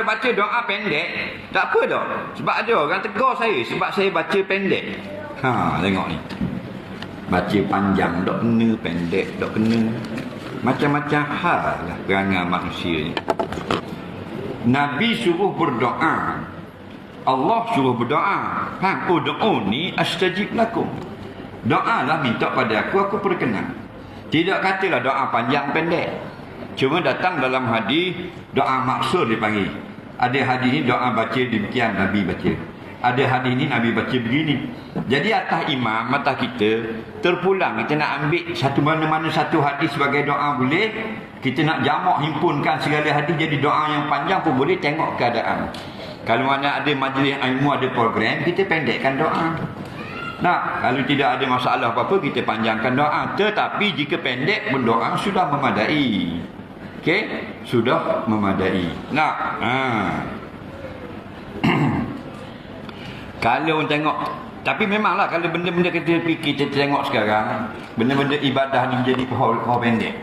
baca doa pendek, tak apa dah. Sebab ada orang tegur saya sebab saya baca pendek. Tengok ni. Baca panjang tak kena, pendek tak kena. Macam-macam hal lah perangai manusia ni. Nabi suruh berdoa, Allah suruh berdoa. Ud'uni astajib lakum. Doalah minta pada aku perkenan. Tidak katalah doa panjang pendek. Cuma datang dalam hadis doa maksud dipanggil. Ada hadis ni doa baca demikian Nabi baca. Ada hadis ni Nabi baca begini. Jadi atas imam, atas kita terpulang kita nak ambil satu mana-mana satu hadis sebagai doa boleh. Kita nak jamak himpunkan segala hadis jadi doa yang panjang pun boleh, tengok keadaan. Kalau mana ada majlis ilmu, ada program, kita pendekkan doa. Nah, kalau tidak ada masalah apa-apa, kita panjangkan doa. Tetapi jika pendek berdoa sudah memadai. Okey? Sudah memadai. Nah, kalau tengok, tapi memanglah kalau benda-benda kita tengok sekarang, benda-benda ibadah ni menjadi kau pendek.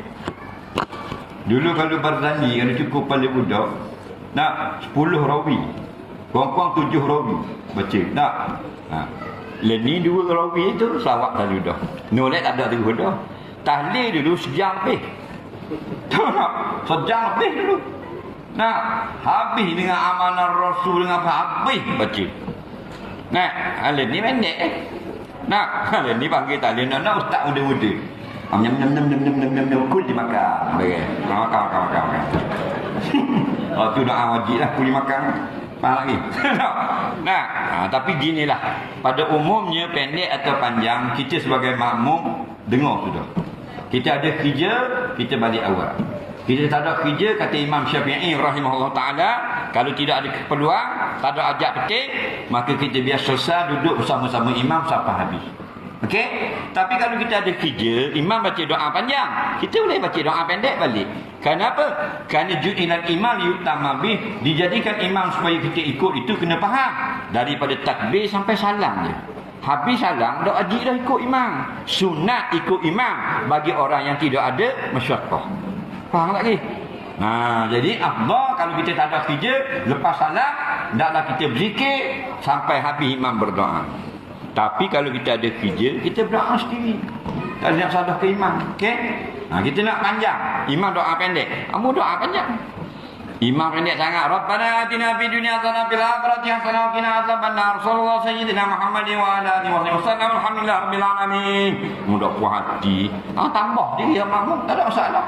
Dulu kalau Barzani, kalau cukup pada budak, nak 10 rawi. Kurang-kurang 7 rawi baca. Tak? Leni 2 rawi itu selawat dah dah. Nolak tak ada terus dah. Tahlil dulu sejam lebih. Tak? Sejam lebih dulu. Nah, habis dengan amanah Rasul dengan apa habis baca. Nah, Leni pendek Nah, Leni panggil tahlil nak ustaz muda-muda. Nyam kul dimakan. Baik. Makan. Tu doa wajib lah kul dimakan. Faham lagi? Tapi ginilah. Pada umumnya pendek atau panjang, kita sebagai makmum dengar sudah. Kita ada kerja, kita balik awal. Kita tak ada kerja, kata Imam Syafi'i rahimahullah ta'ala, kalau tidak ada keperluan, tak ada ajak petik, maka kita biar selesai duduk bersama-sama imam sampai habis. Okey? Tapi kalau kita ada kerja, imam baca doa panjang, kita boleh baca doa pendek balik. Kenapa? Kerana ju'ilal imam yutamma bih, dijadikan imam supaya kita ikut itu kena faham. Daripada takbir sampai salam je. Habis salam, dah ajik dah ikut imam. Sunat ikut imam bagi orang yang tidak ada masyaqqah. Faham lagi? Jadi afdal kalau kita tak ada kerja, lepas salam, hendaklah kita berzikir sampai habis imam berdoa. Tapi kalau kita ada kerja, kita berdoa sendiri. Tak nak salah ke imam. Okey? Kita nak panjang. Imam doa pendek. Kamu doa panjang. Imam pendek sangat. Rabbana atina fid dunya hasanah fil akhirati hasanah wa qina adzabannar. Sallallahu sayyidina Muhammadin wa ala alihi wasallam. Alhamdulillah rabbil alamin. Mudah puas hati. Tambah dia makmum, tak ada masalah.